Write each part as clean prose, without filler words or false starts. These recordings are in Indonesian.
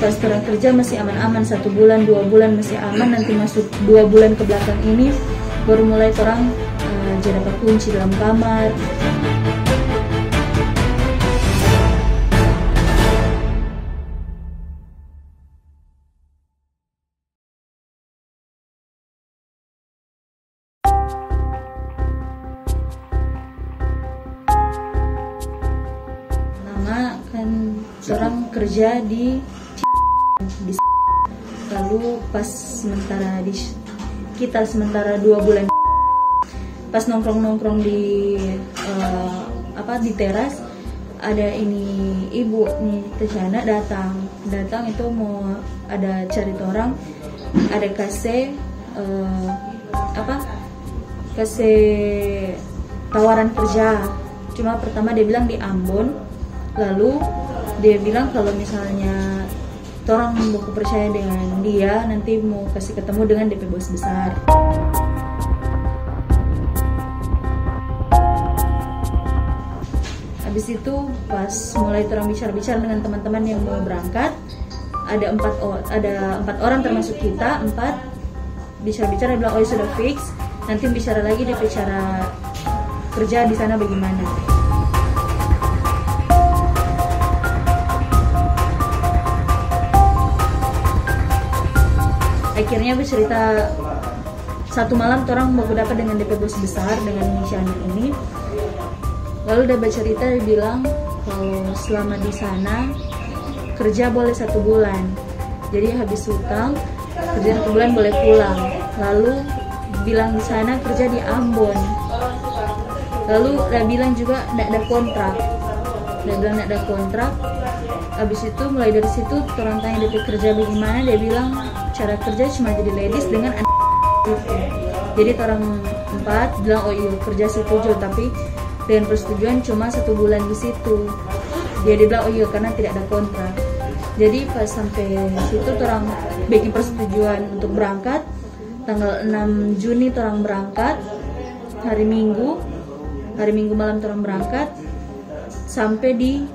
pas orang kerja masih aman-aman, 1 bulan 2 bulan masih aman, nanti masuk 2 bulan ke belakang ini baru mulai orang jadi dapat kunci dalam kamar. Kan orang kerja di lalu pas sementara 2 bulan pas nongkrong di di teras, ada ini ibu nih Tejana datang itu mau ada cari orang, ada kasih tawaran kerja. Cuma pertama dia bilang di Ambon. Lalu dia bilang kalau misalnya orang mau percaya dengan dia, nanti mau kasih ketemu dengan DP bos besar. Habis itu pas mulai orang bicara dengan teman-teman yang mau berangkat, ada 4 orang termasuk kita, 4 bicara bilang oh sudah fix, nanti bicara lagi DP cara kerja di sana bagaimana. Akhirnya bercerita 1 malam orang mau dapat dengan DP bos besar dengan Misyana ini. Lalu dia bercerita, dia bilang kalau selama di sana kerja boleh 1 bulan. Jadi habis hutang kerja 1 bulan boleh pulang. Lalu bilang di sana kerja di Ambon. Lalu dia bilang juga tidak ada kontrak. Dia bilang tidak ada kontrak. Habis itu mulai dari situ orang tanya DP kerja bagaimana, dia bilang cara kerja cuma jadi ladies dengan anak itu. Jadi orang 4 bilang oh iya kerja setuju, tapi dengan persetujuan cuma 1 bulan di situ. Dia bilang oh iya karena tidak ada kontrak. Jadi pas sampai situ orang bikin persetujuan untuk berangkat. Tanggal 6 Juni orang berangkat, hari Minggu malam orang berangkat sampai di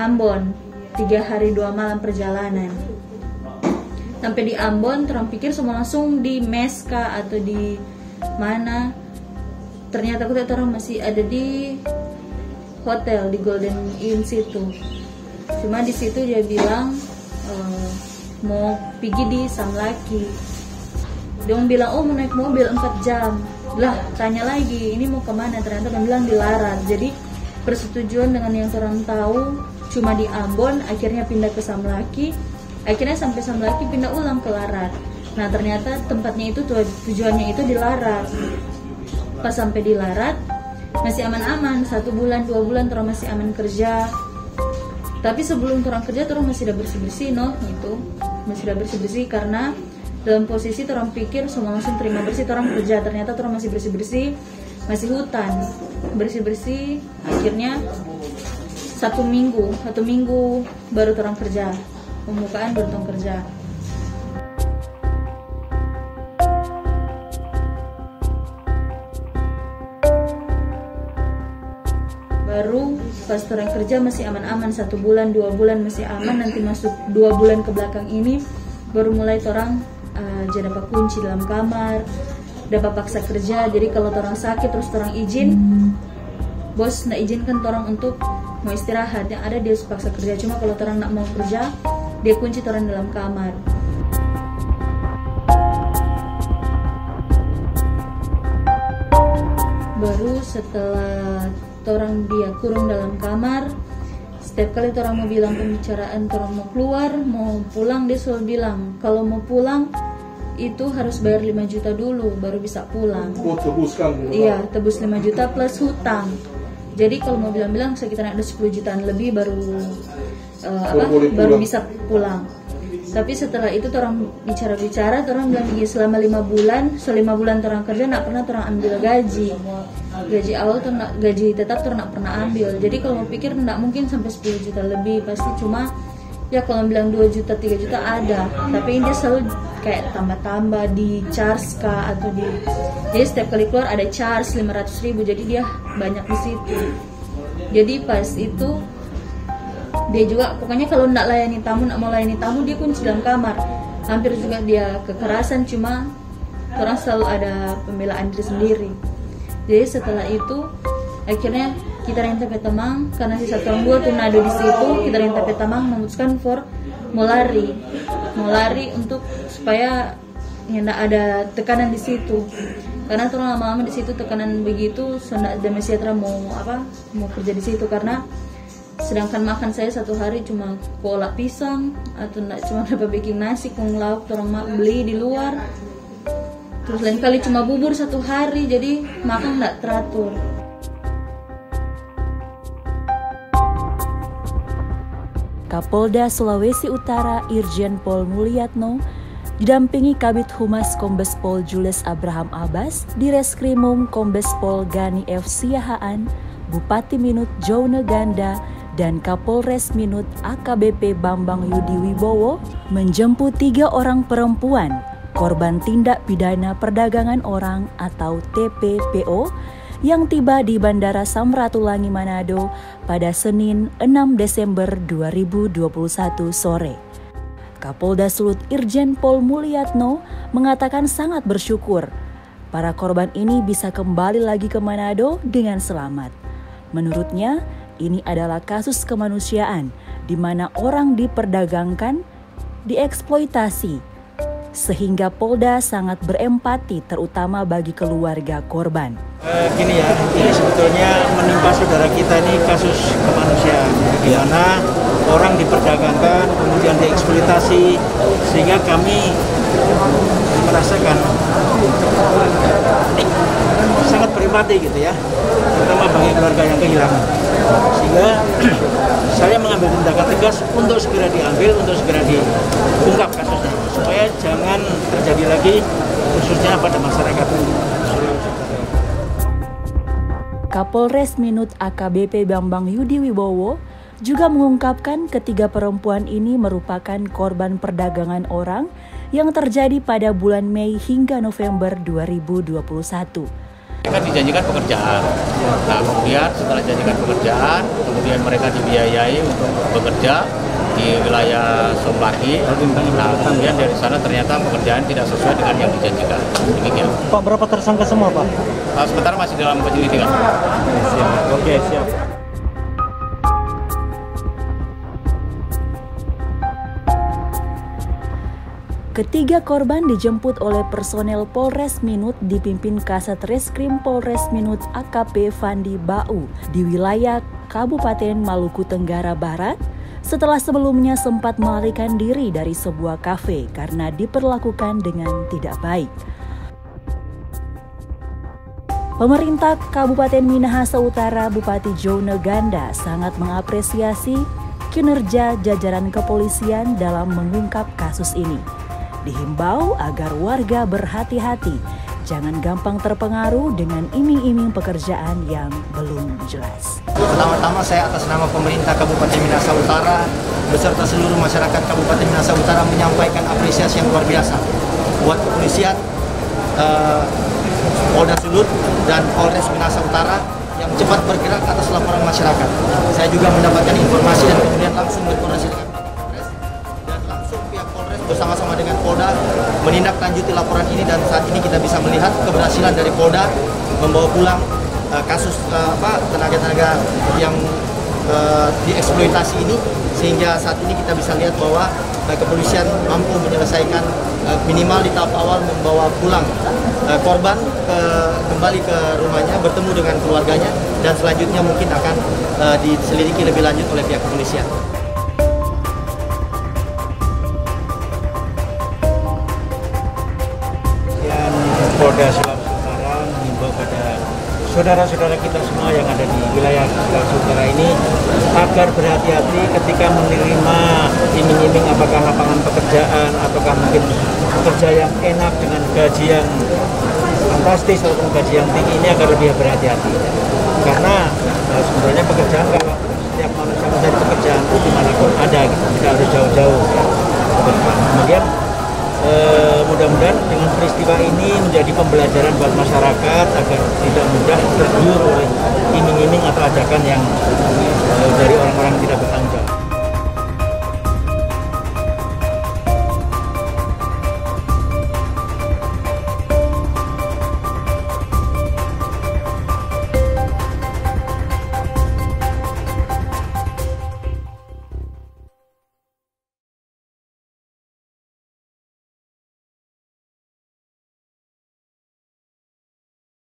Ambon. 3 hari 2 malam perjalanan. Sampai di Ambon, orang pikir semua langsung di Meska atau di mana. Ternyata orang masih ada di hotel di Golden Inn situ. Cuma di situ dia bilang mau pergi di Samlaki. Dia bilang oh mau naik mobil 4 jam. Lah tanya lagi ini mau kemana? Ternyata dia bilang di Larat. Jadi persetujuan dengan yang orang tahu cuma di Ambon, akhirnya pindah ke Samlaki, akhirnya sampai Samlaki pindah ulang ke Larat. Nah ternyata tempatnya itu tujuannya itu di Larat. Pas sampai di Larat masih aman-aman, 1 bulan 2 bulan orang masih aman kerja. Tapi sebelum orang kerja orang masih udah bersih-bersih gitu, masih udah bersih-bersih karena dalam posisi orang pikir semua langsung terima bersih orang kerja. Ternyata orang masih bersih-bersih, masih hutan, bersih-bersih. Akhirnya 1 minggu baru orang kerja, pembukaan baru orang kerja. Baru pas orang kerja masih aman-aman, 1 bulan 2 bulan masih aman, nanti masuk 2 bulan ke belakang ini baru mulai orang jadi dapat kunci dalam kamar, dapat paksa kerja. Jadi kalau orang sakit terus orang izin, bos nggak izinkan orang untuk mau istirahat, yang ada dia paksa kerja. Cuma kalau orang nak mau kerja, dia kunci orang dalam kamar. Baru setelah orang dia kurung dalam kamar, setiap kali orang mau bilang pembicaraan, orang mau keluar, mau pulang, dia selalu bilang kalau mau pulang itu harus bayar 5 juta dulu baru bisa pulang. Oh, tebuskan? Iya, tebus 5 juta plus hutang. Jadi kalau mau bilang-bilang sekitar ada 10 jutaan lebih baru baru bisa pulang. Tapi setelah itu orang bicara, orang bilang selama 5 bulan orang kerja nak pernah orang ambil gaji awal tuh gaji tetap orang nak pernah ambil. Jadi kalau mau pikir nak mungkin sampai 10 juta lebih, pasti cuma ya kalau bilang 2 juta 3 juta ada. Tapi dia selalu kayak tambah-tambah di charge kah atau di, jadi setiap kali keluar ada charge 500.000, jadi dia banyak di situ. Jadi pas itu Dia juga pokoknya kalau nggak mau layani tamu dia kunci dalam kamar. Hampir juga dia kekerasan, cuma orang selalu ada pembelaan diri sendiri. Jadi setelah itu akhirnya kita renta teman, karena si satu dua tuh nado di situ, kita renta teman memutuskan mau lari untuk supaya nggak ada tekanan di situ. Karena tuh lama-lama di situ tekanan begitu, sudah Damai mau kerja di situ, karena sedangkan makan saya satu hari cuma kolak pisang atau nggak cuma dapat bikin nasi kung lauk orang beli di luar. Terus lain kali cuma bubur satu hari, jadi makan nggak teratur. Kapolda Sulawesi Utara Irjen Pol Mulyatno didampingi Kabid Humas Kombes Pol Jules Abraham Abbas, Direskrimum Kombes Pol Gani F. Siahaan, Bupati Minut Joune Ganda, dan Kapolres Minut AKBP Bambang Yudi Wibowo menjemput 3 orang perempuan korban tindak pidana perdagangan orang atau TPPO yang tiba di Bandara Samratulangi Manado pada Senin 6 Desember 2021 sore. Kapolda Sulut Irjen Pol Mulyatno mengatakan sangat bersyukur para korban ini bisa kembali lagi ke Manado dengan selamat. Menurutnya, ini adalah kasus kemanusiaan di mana orang diperdagangkan, dieksploitasi, sehingga Polda sangat berempati terutama bagi keluarga korban. Gini ya, ini sebetulnya menimpa saudara kita ini kasus kemanusiaan, di mana orang diperdagangkan, kemudian dieksploitasi, sehingga kami merasakan sangat berempati gitu ya, terutama bagi keluarga yang kehilangan. Sehingga saya mengambil tindakan tegas untuk segera diambil, untuk segera diungkap kasusnya, supaya jangan terjadi lagi khususnya pada masyarakat. Kapolres Minut AKBP Bambang Yudi Wibowo juga mengungkapkan ketiga perempuan ini merupakan korban perdagangan orang yang terjadi pada bulan Mei hingga November 2021. Mereka dijanjikan pekerjaan. Nah, kemudian setelah dijanjikan pekerjaan, kemudian mereka dibiayai untuk bekerja di wilayah Sombaki. Nah, kemudian dari sana ternyata pekerjaan tidak sesuai dengan yang dijanjikan. Demikian. Pak, berapa tersangka semua, Pak? Sementara masih dalam penyelidikan. Oke, siap. Ketiga korban dijemput oleh personel Polres Minut dipimpin Kasat Reskrim Polres Minut AKP Fandi Bau di wilayah Kabupaten Maluku Tenggara Barat setelah sebelumnya sempat melarikan diri dari sebuah kafe karena diperlakukan dengan tidak baik. Pemerintah Kabupaten Minahasa Utara Bupati Joune Ganda sangat mengapresiasi kinerja jajaran kepolisian dalam mengungkap kasus ini. Dihimbau agar warga berhati-hati, jangan gampang terpengaruh dengan iming-iming pekerjaan yang belum jelas. Pertama-tama saya atas nama pemerintah Kabupaten Minahasa Utara beserta seluruh masyarakat Kabupaten Minahasa Utara menyampaikan apresiasi yang luar biasa buat kepolisian, Polda Sulut dan Polres Minahasa Utara yang cepat bergerak atas laporan masyarakat. Saya juga mendapatkan informasi dan kemudian langsung berkoordinasi dengan Polres dan langsung pihak Polres bersama-sama dengan Polda menindaklanjuti laporan ini, dan saat ini kita bisa melihat keberhasilan dari Polda membawa pulang kasus tenaga-tenaga yang dieksploitasi ini, sehingga saat ini kita bisa lihat bahwa kepolisian mampu menyelesaikan minimal di tahap awal membawa pulang korban kembali ke rumahnya, bertemu dengan keluarganya, dan selanjutnya mungkin akan diselidiki lebih lanjut oleh pihak kepolisian. Polda Sulawesi Utara mengimbau pada saudara-saudara kita semua yang ada di wilayah Sulawesi Utara ini agar berhati-hati ketika menerima iming-iming apakah lapangan pekerjaan ataukah mungkin pekerja yang enak dengan gaji yang fantastis ataupun gaji yang tinggi, ini agar lebih berhati-hati. Karena sebenarnya pekerjaan, kalau setiap manusia mencari pekerjaan itu dimanapun ada gitu, tidak harus jauh-jauh ya. Kemudian mudah-mudahan dengan peristiwa ini menjadi pembelajaran buat masyarakat agar tidak mudah tergiur oleh iming-iming atau ajakan yang dari orang-orang tidak